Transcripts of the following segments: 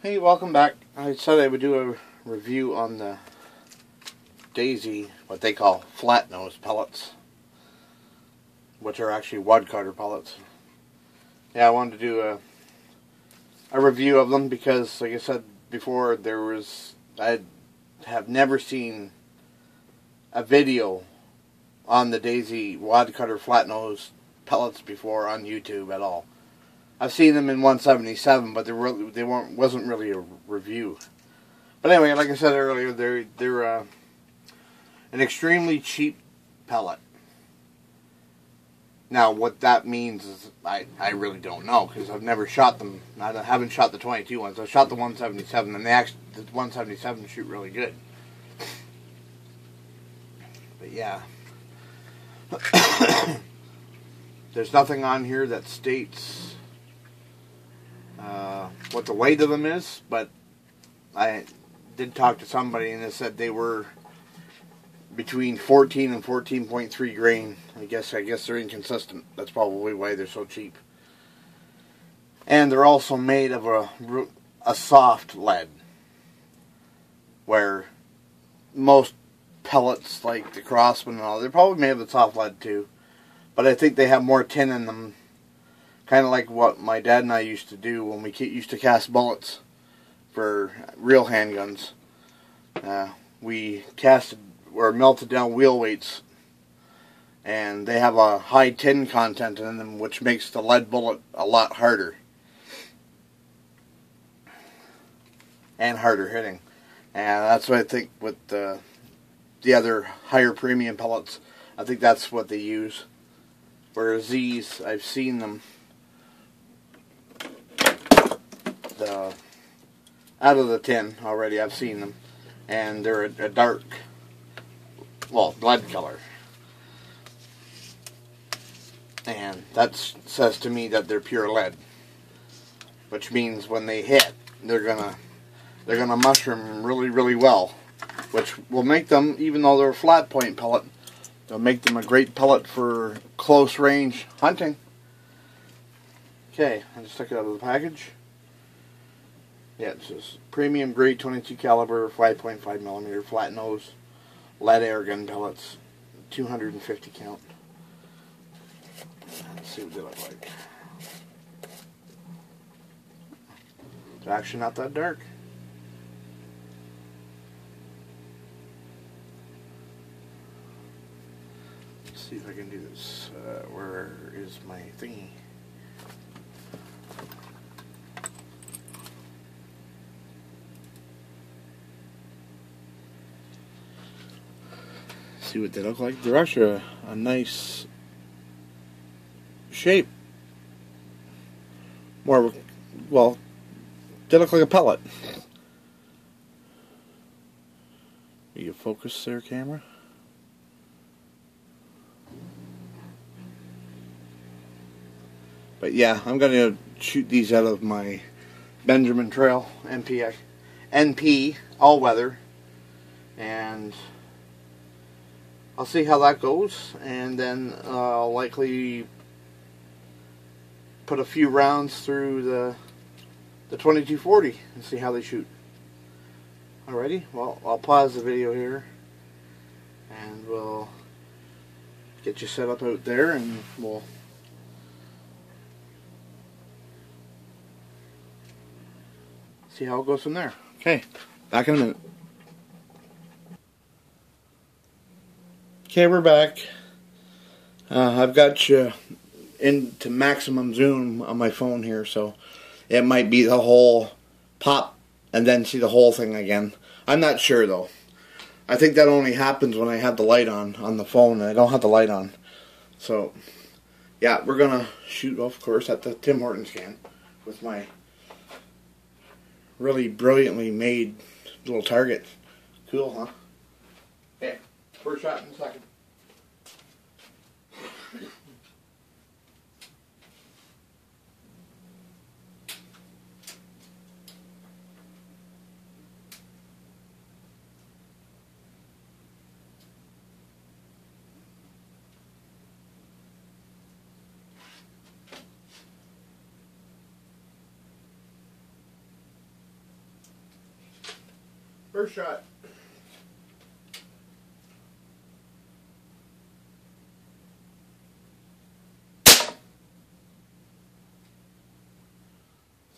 Hey, welcome back. I said I would do a review on the Daisy, what they call flat nose pellets, which are actually Wadcutter pellets. Yeah, I wanted to do a review of them because, like I said before, I have never seen a video on the Daisy Wadcutter flat nose pellets before on YouTube at all. I've seen them in 177, but wasn't really a review. But anyway, like I said earlier, they're an extremely cheap pellet. Now, what that means is I really don't know because I've never shot them. I haven't shot the 22 ones. I've shot the 177, and the 177 shoot really good. But yeah, there's nothing on here that states what the weight of them is, but I did talk to somebody and they said they were between 14 and 14.3 grain. I guess they're inconsistent. That's probably why they're so cheap. And they're also made of a soft lead, where most pellets like the Crosman and all, they're probably made of a soft lead too, but I think they have more tin in them. Kind of like what my dad and I used to do when we used to cast bullets for real handguns. We casted or melted down wheel weights, and they have a high tin content in them, which makes the lead bullet a lot harder and harder hitting. And that's what I think with the other higher premium pellets. I think that's what they use. Whereas these, I've seen them out of the tin already. I've seen them, and they're a dark, well, lead color, and that says to me that they're pure lead, which means when they hit, they're gonna mushroom really, really well, which will make them, even though they're a flat point pellet, they'll make them a great pellet for close range hunting. Okay, I just took it out of the package. Yeah, it says premium grade 22 caliber 5.5 millimeter flat nose lead air gun pellets, 250 count. Let's see what they look like. They're actually not that dark. Let's see if I can do this. Where is my thingy? See what they look like. They're actually a nice shape. Well, they look like a pellet. Will you focus there, camera? But yeah, I'm going to shoot these out of my Benjamin Trail NP all-weather, and I'll see how that goes, and then I'll likely put a few rounds through the 2240 and see how they shoot. Alrighty, well, I'll pause the video here, and we'll get you set up out there, and we'll see how it goes from there. Okay, back in a minute. Okay, we're back. I've got you into maximum zoom on my phone here, so it might be the whole pop and then see the whole thing again. I'm not sure though. I think that only happens when I have the light on the phone, and I don't have the light on. So, yeah, we're gonna shoot, of course, at the Tim Hortons can with my really brilliantly made little target. Cool, huh? Okay, first shot in a second. First shot.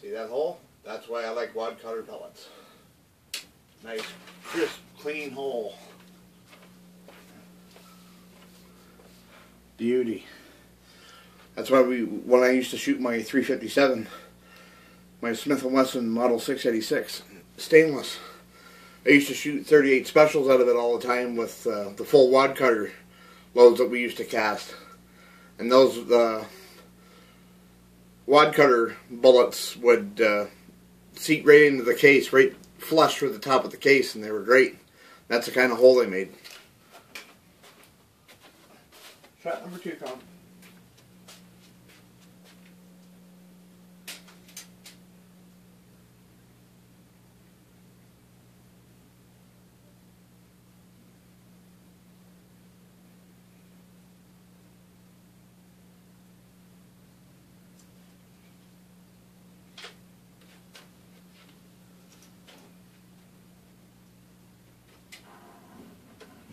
See that hole? That's why I like Wadcutter pellets. Nice, crisp, clean hole. Beauty. That's why when I used to shoot my 357, my Smith & Wesson Model 686 stainless, I used to shoot 38 specials out of it all the time with the full Wadcutter loads that we used to cast. And those Wadcutter bullets would seat right into the case, right flush with the top of the case, and they were great. That's the kind of hole they made. Shot number 2, Tom.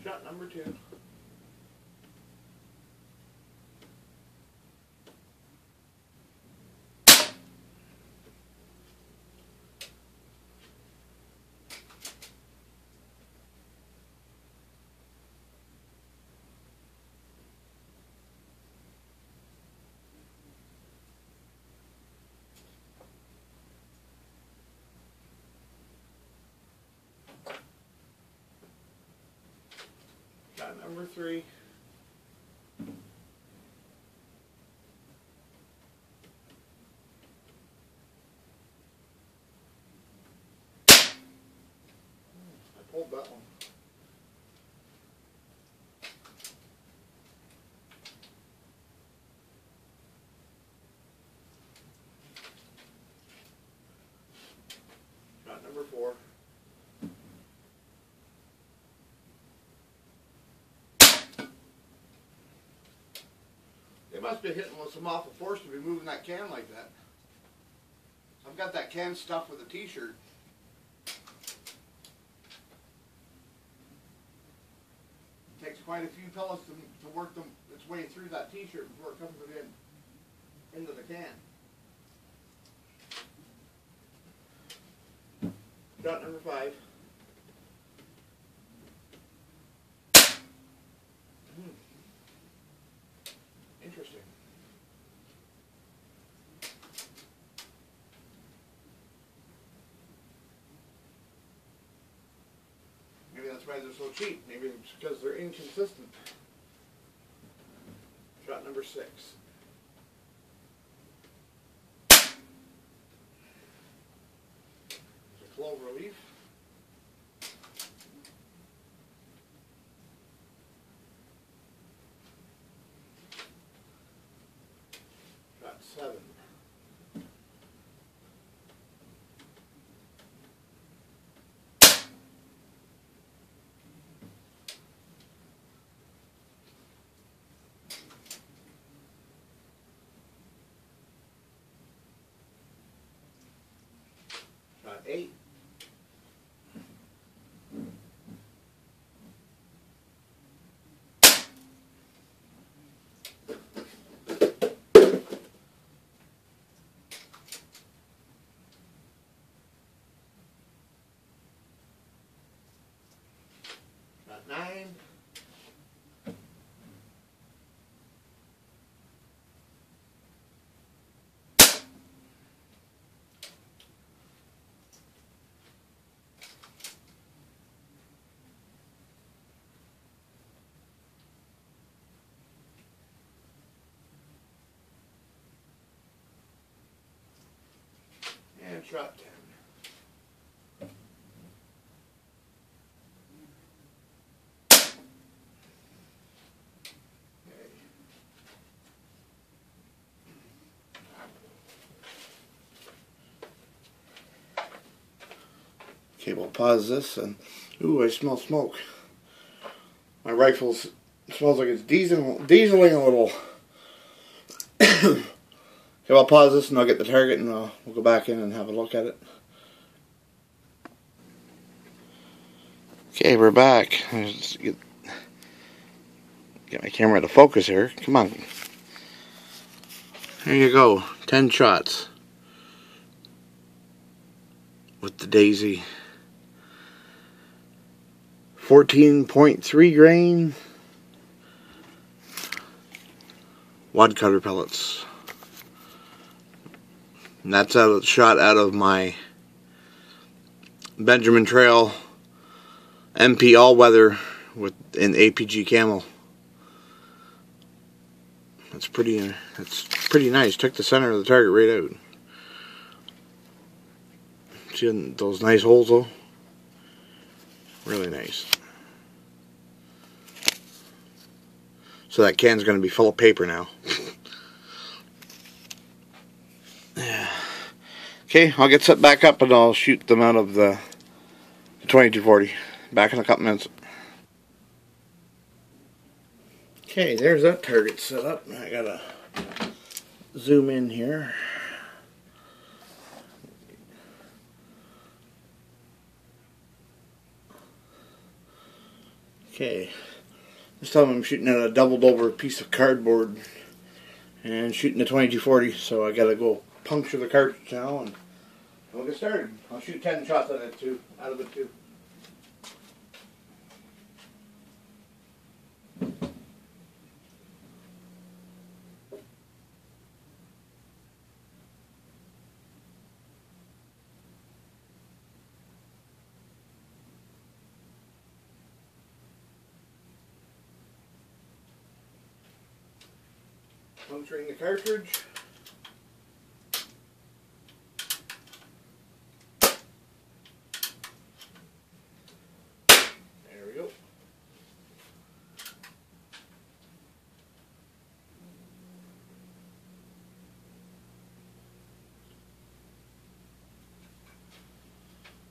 Shot number 2. Shot number 3. I pulled that one. Shot number 4. They must be hitting with some awful force to be moving that can like that. I've got that can stuffed with a t-shirt. It takes quite a few pellets to work its way through that t-shirt before it comes into the can. Shot number 5. Interesting. Maybe that's why they're so cheap. Maybe it's because they're inconsistent. Shot number 6. There's a clover leaf. Shot 7. Shot 8. Shot 9. And shot 10. Okay, we'll pause this and ooh, I smell smoke. My rifle smells like it's dieseling a little. Okay, I'll pause this and I'll get the target and we'll go back in and have a look at it. Okay, we're back. Let's get my camera to focus here. Come on. There you go. 10 shots with the Daisy. 14.3 grain Wadcutter pellets. And that's a shot out of my Benjamin Trail MP all-weather with an APG Camo. That's pretty nice. Took the center of the target right out. See those nice holes though? Really nice. So that can's going to be full of paper now. Okay, I'll get set back up and I'll shoot them out of the 2240. Back in a couple minutes. Okay, there's that target set up. I gotta zoom in here. Okay, this time I'm shooting at a doubled over piece of cardboard and shooting the 2240, so I gotta go puncture the cartridge now and we'll get started. I'll shoot 10 shots out of it too. Puncturing the cartridge. There we go.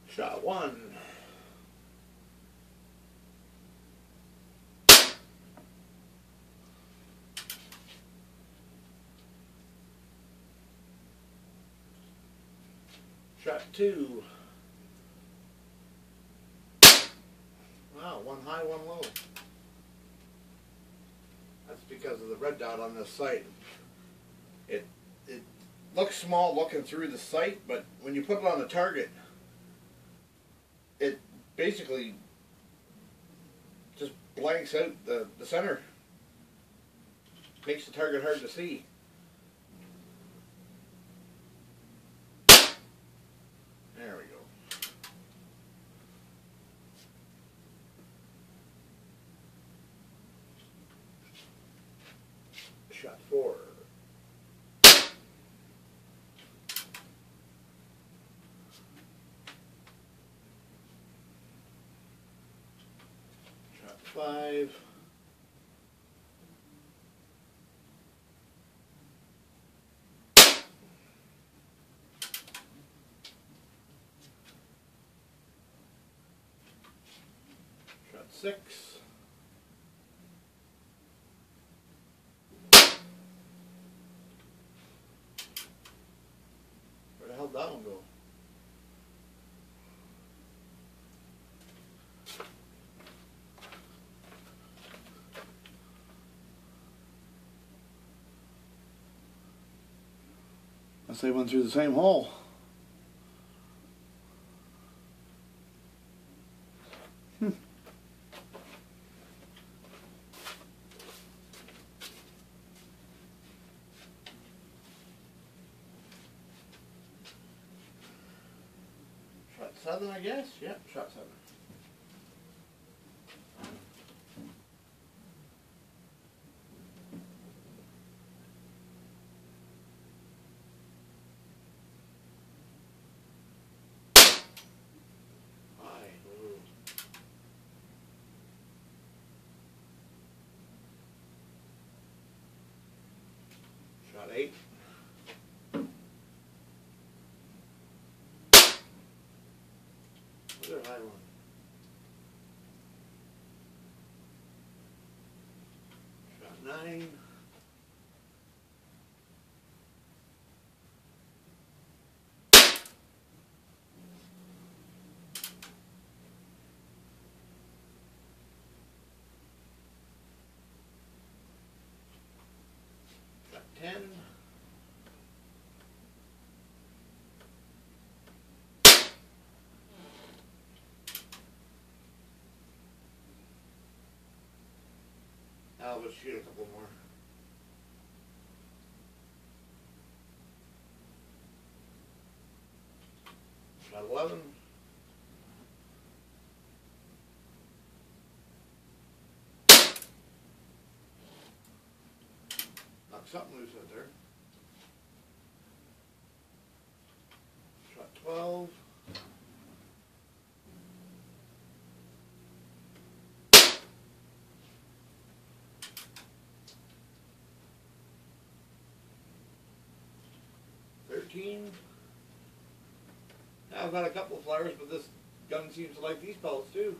Shot one. Shot two. Wow, one high, one low. That's because of the red dot on this sight. It looks small looking through the sight, but when you put it on the target, it basically just blanks out the center. Makes the target hard to see. There we go. Shot four. Shot five. Shot six. Where the hell did that one go? Unless they went through the same hole. Shot seven, I guess? Yep, shot seven. Shot eight. Another high one. Shot nine. I'll just shoot a couple more. Shot 11. Knock something loose out there. Shot 12. Now I've got a couple of flyers, but this gun seems to like these pellets too.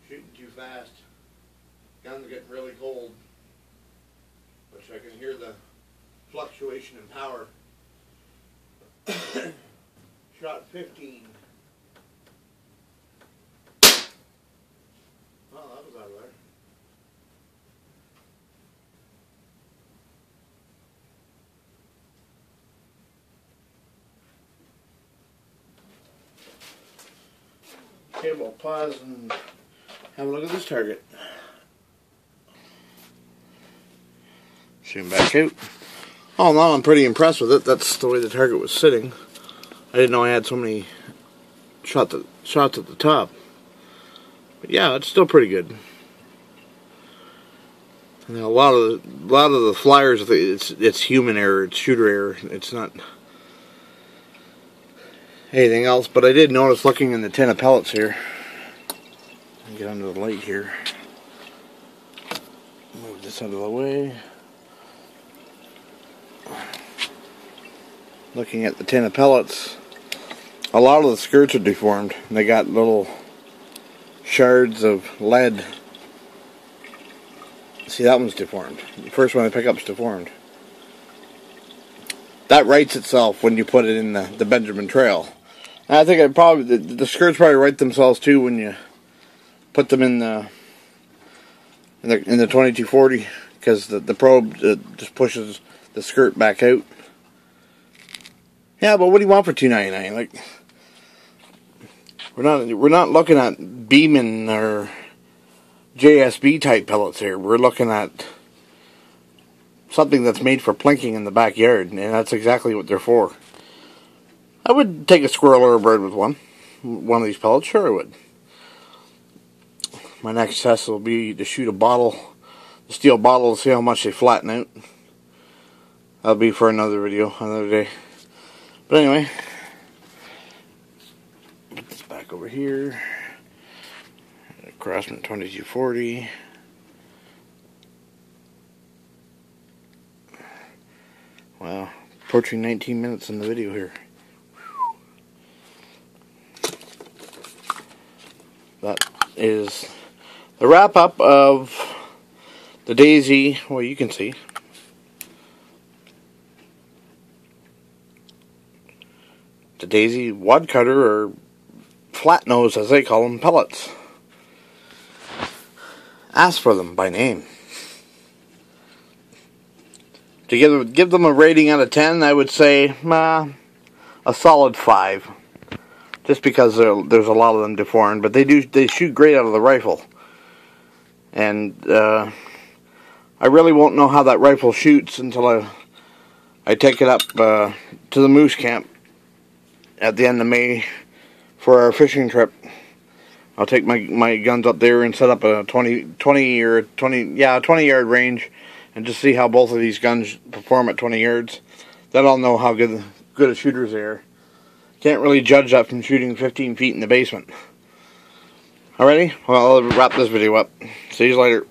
Shooting too fast. Gun's getting really cold, which I can hear the fluctuation in power. Shot 15. Oh, that was out of there. Okay, we'll pause and have a look at this target. Zoom back out. All in all, I'm pretty impressed with it. That's the way the target was sitting. I didn't know I had so many shots at the top. But yeah, it's still pretty good. And a lot of the flyers, it's human error, it's shooter error. It's not anything else. But I did notice looking in the tin of pellets here. Get under the light here. Move this out of the way. Looking at the tin of pellets, a lot of the skirts are deformed. They got little shards of lead. See, that one's deformed. The first one I pick up is deformed. That rights itself when you put it in the Benjamin Trail. And I think the skirts probably right themselves too when you put them in the 2240, because the probe just pushes the skirt back out. Yeah, but what do you want for $2.99? Like, we're not looking at Beeman or JSB type pellets here. We're looking at something that's made for plinking in the backyard, and that's exactly what they're for. I would take a squirrel or a bird with one of these pellets. Sure, I would. My next test will be to shoot a steel bottle, to see how much they flatten out. That'll be for another video, another day. But anyway, put this back over here. Crosman 2240. Wow, approaching 19 minutes in the video here. That is the wrap up of the Daisy. Well, you can see the Daisy Wadcutter, or flat nose as they call them, pellets. Ask for them by name. To give them a rating out of 10, I would say a solid 5. Just because there's a lot of them deformed, but they shoot great out of the rifle. And I really won't know how that rifle shoots until I take it up to the moose camp at the end of May for our fishing trip. I'll take my guns up there and set up a 20 yard range, and just see how both of these guns perform at 20 yards. Then I'll know how good a shooters they are. Can't really judge that from shooting 15 feet in the basement. Alrighty, well, I'll wrap this video up. See you later.